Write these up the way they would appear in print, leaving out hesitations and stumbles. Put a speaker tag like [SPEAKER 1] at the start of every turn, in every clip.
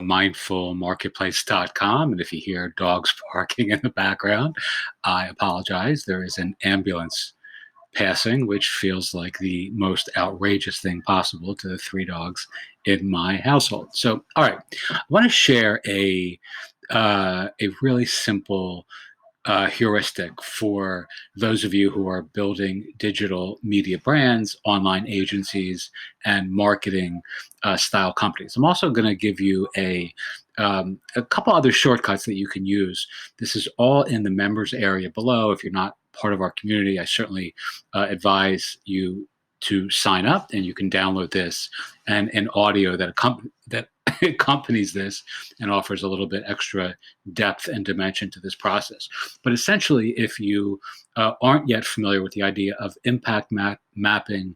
[SPEAKER 1] mindfulmarketplace.com. And if you hear dogs barking in the background, I apologize. There is an ambulance passing, which feels like the most outrageous thing possible to the three dogs in my household. So, all right, I want to share a really simple heuristic for those of you who are building digital media brands, online agencies, and marketing style companies. I'm also going to give you a couple other shortcuts that you can use. This is all in the members area below. If you're not part of our community, I certainly advise you to sign up, and you can download this and an audio that accompanies this and offers a little bit extra depth and dimension to this process. But essentially, if you aren't yet familiar with the idea of impact mapping,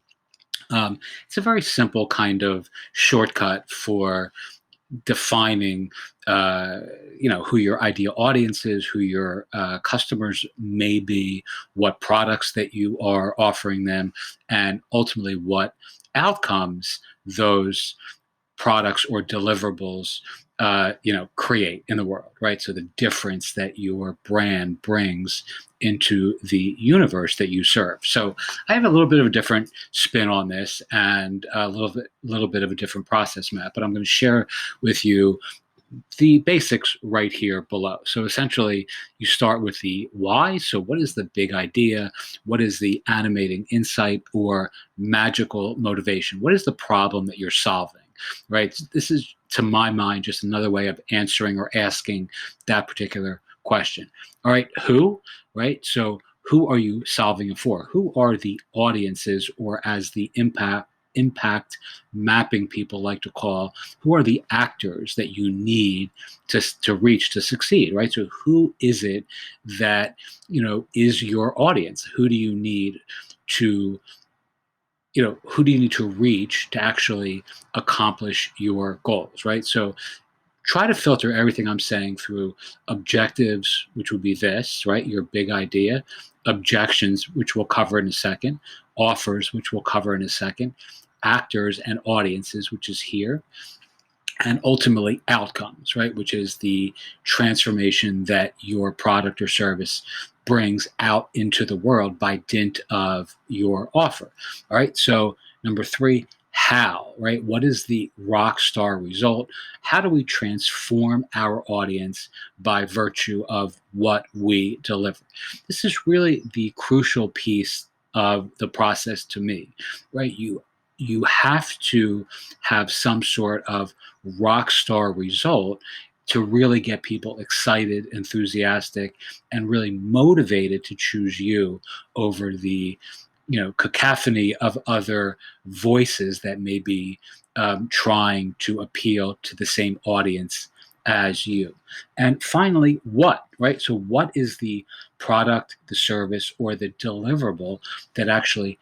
[SPEAKER 1] it's a very simple kind of shortcut for defining who your ideal audience is, who your customers may be, what products that you are offering them, and ultimately what outcomes those products or deliverables create in the world, right? So the difference that your brand brings into the universe that you serve. So I have a little bit of a different spin on this and a little bit of a different process map, but I'm going to share with you the basics right here below. So essentially, you start with the why. So what is the big idea? What is the animating insight or magical motivation? What is the problem that you're solving? Right? This is, to my mind, just another way of answering or asking that particular question. All right, who? Right? So who are you solving it for? Who are the audiences, or as the impact mapping people like to call, who are the actors that you need to reach to succeed, right? So who is it that is your audience? Who do you need to who do you need to reach to actually accomplish your goals, right? So try to filter everything I'm saying through objectives, which would be this, right? Your big idea, objections, which we'll cover in a second, offers, which we'll cover in a second, actors and audiences, which is here, and ultimately outcomes, right? Which is the transformation that your product or service brings out into the world by dint of your offer. All right. So number three, how, right? What is the rock star result? How do we transform our audience by virtue of what we deliver? This is really the crucial piece of the process to me, right? You have to have some sort of rock star result to really get people excited, enthusiastic, and really motivated to choose you over the cacophony of other voices that may be trying to appeal to the same audience as you. And finally, what, right? So what is the product, the service, or the deliverable that actually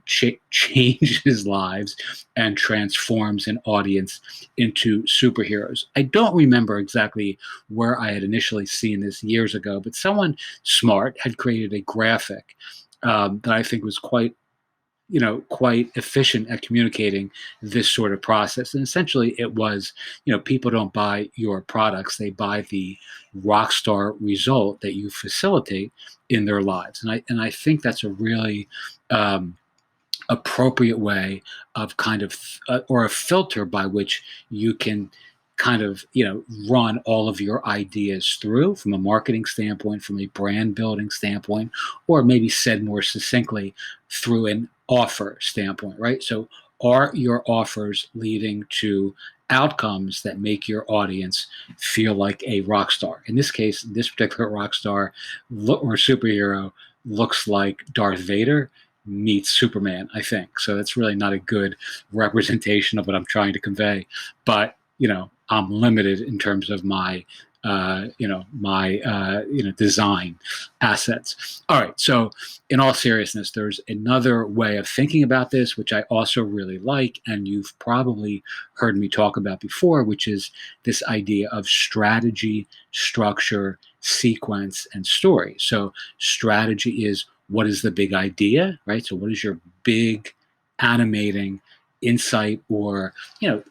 [SPEAKER 1] changes lives and transforms an audience into superheroes? I don't remember exactly where I had initially seen this years ago, but someone smart had created a graphic that I think was quite efficient at communicating this sort of process. And essentially it was, people don't buy your products, they buy the rock star result that you facilitate in their lives. And I think that's a really appropriate way of kind of or a filter by which you can kind of run all of your ideas through from a marketing standpoint, from a brand building standpoint, or maybe said more succinctly, through an offer standpoint, right? So are your offers leading to outcomes that make your audience feel like a rock star? In this case, this particular rock star or superhero looks like Darth Vader meets Superman, I think. So that's really not a good representation of what I'm trying to convey. But I'm limited in terms of my design assets. All right. So in all seriousness, there's another way of thinking about this, which I also really like, and you've probably heard me talk about before, which is this idea of strategy, structure, sequence, and story. So strategy is, what is the big idea, right? So what is your big animating insight, or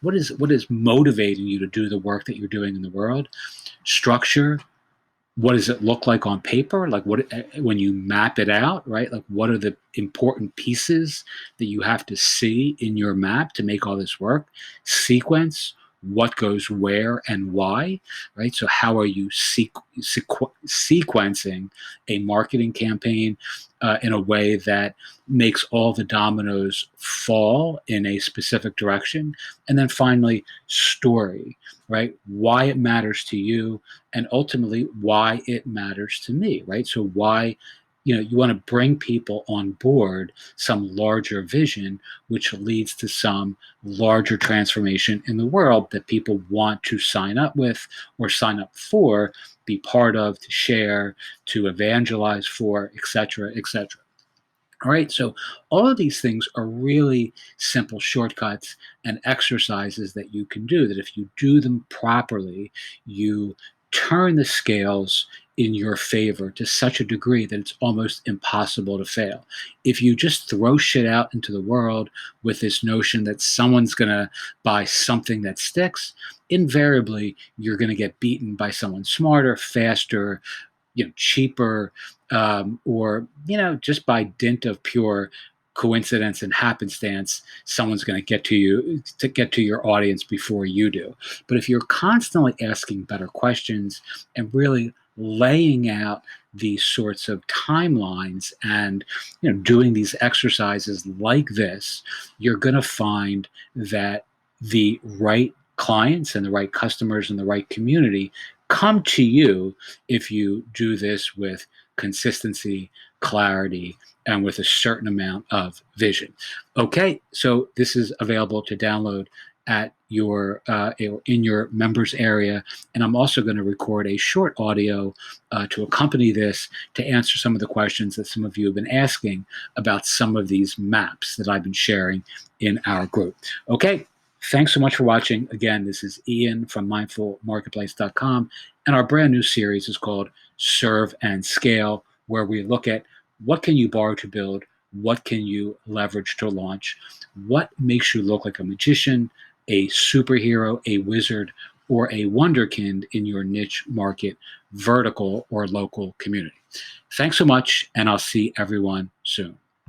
[SPEAKER 1] what is motivating you to do the work that you're doing in the world. Structure, what does it look like on paper, like what when you map it out, right? Like what are the important pieces that you have to see in your map to make all this work. Sequence, what goes where and why, right? So how are you sequencing a marketing campaign in a way that makes all the dominoes fall in a specific direction. And then finally, story, right? Why it matters to you, and ultimately why it matters to me, right? So why, you want to bring people on board some larger vision, which leads to some larger transformation in the world that people want to sign up with or sign up for, be part of, to share, to evangelize for, etc., etc. All right, so all of these things are really simple shortcuts and exercises that you can do, that if you do them properly, you turn the scales in your favor to such a degree that it's almost impossible to fail. If you just throw shit out into the world with this notion that someone's going to buy something that sticks, invariably you're going to get beaten by someone smarter, faster, cheaper, or just by dint of pure coincidence and happenstance, someone's going to get to your audience before you do. But if you're constantly asking better questions and really laying out these sorts of timelines and doing these exercises like this, you're going to find that the right clients and the right customers and the right community come to you if you do this with consistency, clarity, and with a certain amount of vision. Okay, so this is available to download at your in your members area, and I'm also going to record a short audio to accompany this to answer some of the questions that some of you have been asking about some of these maps that I've been sharing in our group. Okay, thanks so much for watching. Again, this is Ian from mindfulmarketplace.com, and our brand new series is called Serve and Scale, where we look at what can you borrow to build, what can you leverage to launch, what makes you look like a magician, a superhero, a wizard, or a wonderkind in your niche market, vertical or local community. Thanks so much, and I'll see everyone soon.